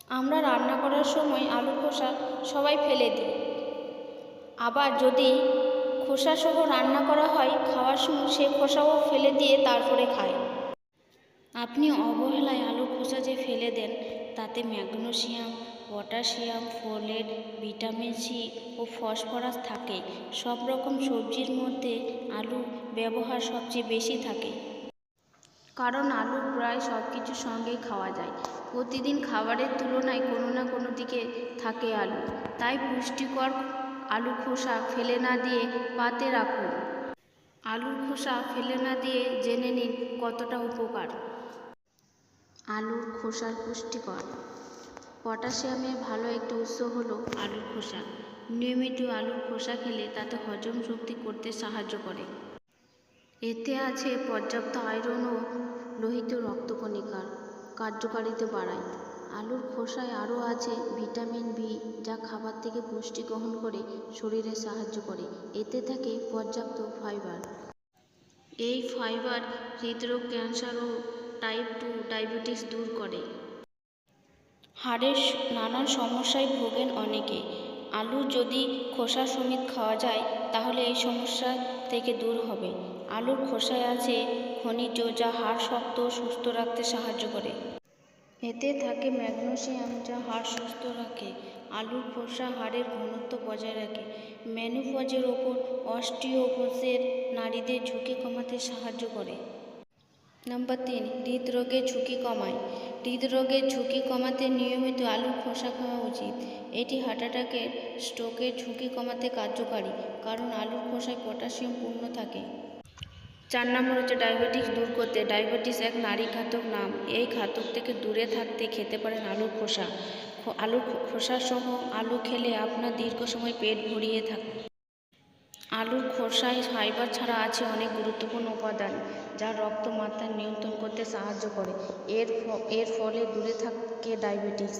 আমরা রান্না করার সময় আলুর খোসা সবাই ফেলে দিই। আবার যদি খোসাসহ রান্না করা হয়, খাওয়ার সময় সে খোসাও ফেলে দিয়ে তারপরে খায়। আপনি অবহেলায় আলুর খোসা যে ফেলে দেন, তাতে magnesium, potassium, folate, vitamin C ও ফসফরাস থাকে। সব রকম সবজির মধ্যে আলু ব্যবহার সবচেয়ে বেশি থাকে, কারণ আলু প্রায় সব কিছুর সঙ্গেই খাওয়া যায়। প্রতিদিন খাবারের তুলনায় কোনো না কোনো দিকে থাকে আলু, তাই পুষ্টিকর আলু খোসা ফেলে না দিয়ে পাতে রাখুন। আলুর খোসা ফেলে না দিয়ে জেনে নিন কতটা উপকার। আলুর খোসার পুষ্টিকর। পটাশিয়ামের ভালো একটা উৎস হলো আলুর খোসা। নিয়মিত আলুর খোসা খেলে তাতে হজম শক্তি করতে সাহায্য করে। এতে আছে পর্যাপ্ত আয়রন ও লোহিত রক্তকণিকার কার্যকারিতা বাড়ায়। আলুর খোসায় আরও আছে ভিটামিন বি, যা খাবার থেকে পুষ্টি গ্রহণ করে শরীরে সাহায্য করে। এতে থাকে পর্যাপ্ত ফাইবার। এই ফাইবার হৃদরোগ, ক্যান্সার ও টাইপ 2 ডায়াবেটিস দূর করে। হাড়ের নানান সমস্যায় ভোগেন অনেকে। আলু যদি খোসা সমেত খাওয়া যায়, তাহলে এই সমস্যা থেকে দূর হবে। আলুর খোসায় আছে খনিজ, যা হাড় শক্ত ও সুস্থ রাখতে সাহায্য করে। এতে থাকে ম্যাগনেসিয়াম, যা হাড় সুস্থ রাখে। আলুর খোসা হাড়ের ঘনত্ব বজায় রাখে। মেনোপজের ওপর অস্টিওপোরোসিস নারীদের ঝুঁকি কমাতে সাহায্য করে। নাম্বার 3, হৃদরোগের ঝুঁকি কমায়। হৃদরোগের ঝুঁকি কমাতে নিয়মিত আলুর খোসা খাওয়া উচিত। এটি হার্ট অ্যাটাকের, স্ট্রোকের ঝুঁকি কমাতে কার্যকারী, কারণ আলুর খোসায় পটাশিয়াম পূর্ণ থাকে। 4 নম্বর হচ্ছে ডায়াবেটিস দূর করতে। ডায়াবেটিস এক নারী ঘাতক নাম। এই ঘাতক থেকে দূরে থাকতে খেতে পারেন আলুর খোসা। আলুর খোসা সহ আলু খেলে আপনার দীর্ঘ সময় পেট ভরিয়ে থাকে। আলুর খোসায় ফাইবার ছাড়া আছে অনেক গুরুত্বপূর্ণ উপাদান, যা রক্তমাত্রা নিয়ন্ত্রণ করতে সাহায্য করে। এর ফলে দূরে থাকে ডায়াবেটিস।